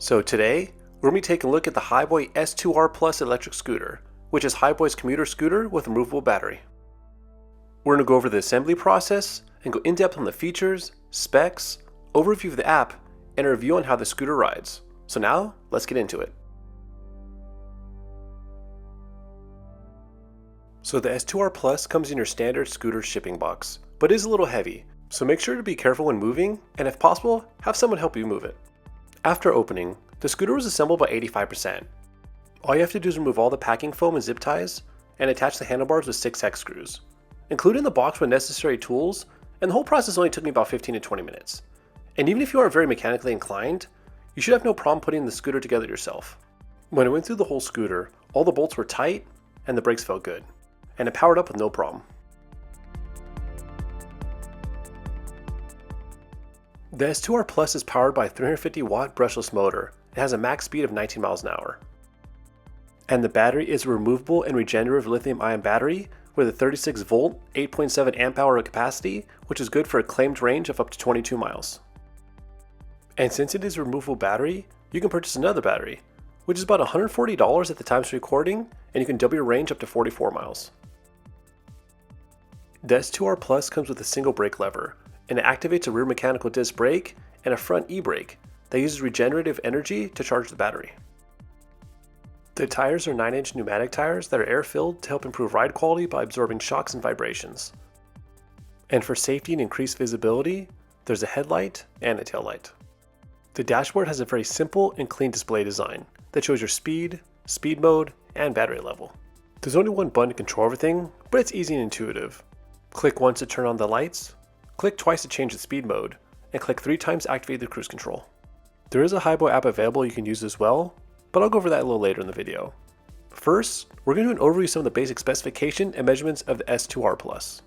So today, we're going to be taking a look at the Hiboy S2R Plus electric scooter, which is Hiboy's commuter scooter with a removable battery. We're going to go over the assembly process and go in depth on the features, specs, overview of the app, and a review on how the scooter rides. So now, let's get into it. So the S2R Plus comes in your standard scooter shipping box, but is a little heavy, so make sure to be careful when moving, and if possible, have someone help you move it. After opening, the scooter was assembled by 85%. All you have to do is remove all the packing foam and zip ties, and attach the handlebars with 6 hex screws. Include in the box with necessary tools, and the whole process only took me about 15 to 20 minutes. And even if you aren't very mechanically inclined, you should have no problem putting the scooter together yourself. When I went through the whole scooter, all the bolts were tight, and the brakes felt good, and it powered up with no problem. The S2R Plus is powered by a 350 watt brushless motor. It has a max speed of 19 miles an hour. And the battery is a removable and regenerative lithium ion battery with a 36 volt, 8.7 amp hour capacity, which is good for a claimed range of up to 22 miles. And since it is a removable battery, you can purchase another battery, which is about $140 at the time of recording, and you can double your range up to 44 miles. The S2R Plus comes with a single brake lever, and it activates a rear mechanical disc brake and a front e-brake that uses regenerative energy to charge the battery. The tires are 9-inch pneumatic tires that are air-filled to help improve ride quality by absorbing shocks and vibrations. And for safety and increased visibility, there's a headlight and a taillight. The dashboard has a very simple and clean display design that shows your speed, speed mode, and battery level. There's only one button to control everything, but it's easy and intuitive. Click once to turn on the lights, click twice to change the speed mode, and click 3 times to activate the cruise control. There is a Hiboy app available you can use as well, but I'll go over that a little later in the video. First, we're going to do an overview of some of the basic specification and measurements of the S2R Plus.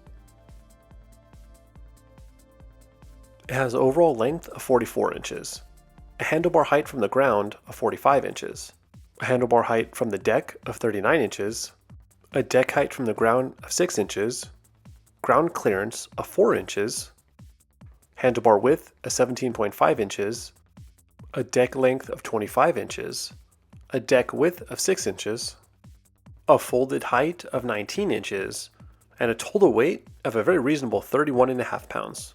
It has an overall length of 44 inches, a handlebar height from the ground of 45 inches, a handlebar height from the deck of 39 inches, a deck height from the ground of 6 inches, ground clearance of 4 inches, handlebar width of 17.5 inches, a deck length of 25 inches, a deck width of 6 inches, a folded height of 19 inches, and a total weight of a very reasonable 31.5 pounds.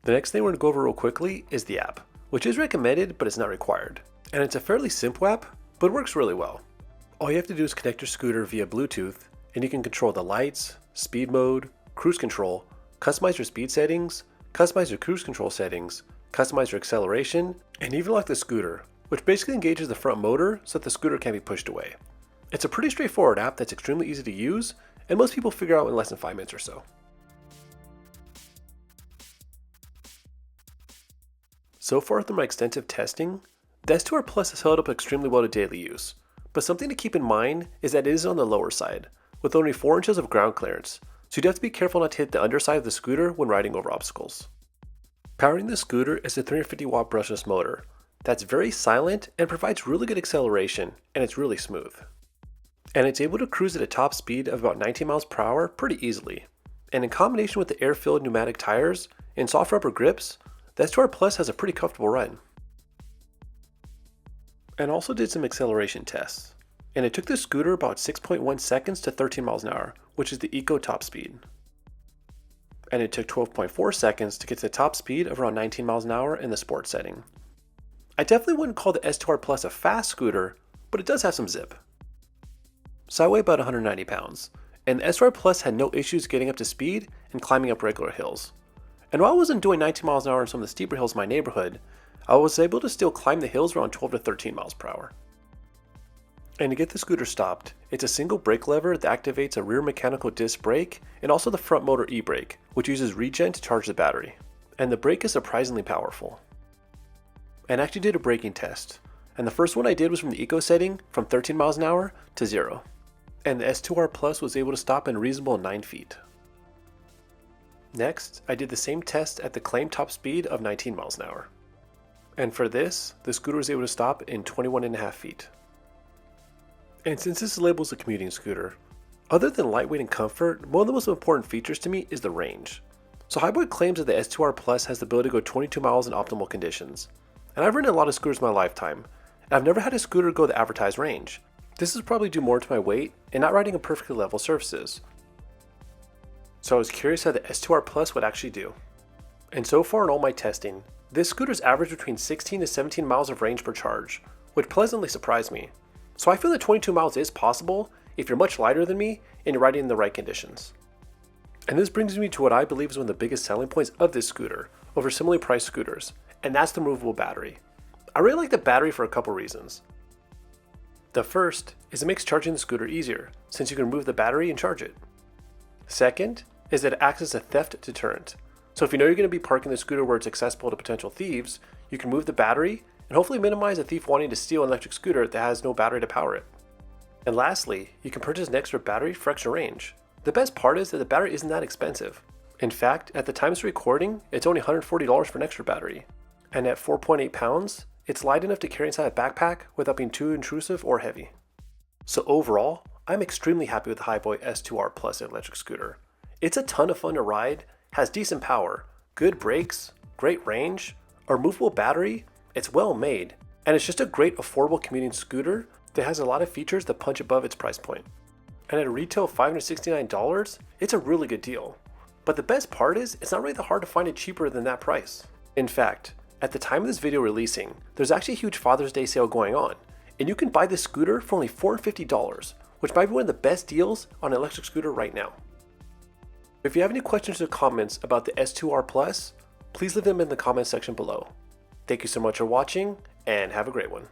The next thing we're going to go over real quickly is the app, which is recommended but it's not required. And it's a fairly simple app, but it works really well. All you have to do is connect your scooter via Bluetooth, and you can control the lights, speed mode, cruise control, customize your speed settings, customize your cruise control settings, customize your acceleration, and even lock the scooter, which basically engages the front motor so that the scooter can be pushed away. It's a pretty straightforward app that's extremely easy to use, and most people figure out in less than 5 minutes or so. So far through my extensive testing, the S2R Plus has held up extremely well to daily use, but something to keep in mind is that it is on the lower side, with only 4 inches of ground clearance, so you'd have to be careful not to hit the underside of the scooter when riding over obstacles. Powering the scooter is a 350 watt brushless motor that's very silent and provides really good acceleration, and it's really smooth. And it's able to cruise at a top speed of about 19 miles per hour pretty easily. And in combination with the air-filled pneumatic tires and soft rubber grips, the S2R Plus has a pretty comfortable ride. And also did some acceleration tests. And it took the scooter about 6.1 seconds to 13 miles an hour, which is the Eco top speed. And it took 12.4 seconds to get to the top speed of around 19 miles an hour in the sport setting. I definitely wouldn't call the S2R Plus a fast scooter, but it does have some zip. So I weigh about 190 pounds, and the S2R Plus had no issues getting up to speed and climbing up regular hills. And while I wasn't doing 19 miles an hour on some of the steeper hills in my neighborhood, I was able to still climb the hills around 12 to 13 miles per hour. And to get the scooter stopped, it's a single brake lever that activates a rear mechanical disc brake and also the front motor e-brake, which uses regen to charge the battery. And the brake is surprisingly powerful. And I actually did a braking test, and the first one I did was from the Eco setting from 13 miles an hour to 0. And the S2R Plus was able to stop in a reasonable 9 feet. Next, I did the same test at the claimed top speed of 19 miles an hour. And for this, the scooter was able to stop in 21.5 feet. And since this is labeled as a commuting scooter, other than lightweight and comfort, one of the most important features to me is the range. So Hiboy claims that the S2R Plus has the ability to go 22 miles in optimal conditions. And I've ridden a lot of scooters in my lifetime, and I've never had a scooter go the advertised range. This is probably due more to my weight and not riding on perfectly level surfaces. So I was curious how the S2R Plus would actually do. And so far in all my testing, this scooter's averaged between 16 to 17 miles of range per charge, which pleasantly surprised me. So I feel that 22 miles is possible if you're much lighter than me and you're riding in the right conditions. And this brings me to what I believe is one of the biggest selling points of this scooter over similarly priced scooters, and that's the removable battery. I really like the battery for a couple reasons. The first is it makes charging the scooter easier, since you can remove the battery and charge it. Second is that it acts as a theft deterrent. So if you know you're going to be parking the scooter where it's accessible to potential thieves, you can remove the battery and hopefully minimize a thief wanting to steal an electric scooter that has no battery to power it. And lastly, you can purchase an extra battery for extra range. The best part is that the battery isn't that expensive. In fact, at the time of recording, it's only $140 for an extra battery. And at 4.8 pounds, it's light enough to carry inside a backpack without being too intrusive or heavy. So overall, I'm extremely happy with the Hiboy S2R Plus electric scooter. It's a ton of fun to ride, has decent power, good brakes, great range, a removable battery, it's well made, and it's just a great affordable commuting scooter that has a lot of features that punch above its price point. And at a retail $569, it's a really good deal. But the best part is, it's not really that hard to find it cheaper than that price. In fact, at the time of this video releasing, there's actually a huge Father's Day sale going on, and you can buy this scooter for only $450, which might be one of the best deals on an electric scooter right now. If you have any questions or comments about the S2R Plus, please leave them in the comments section below. Thank you so much for watching, and have a great one.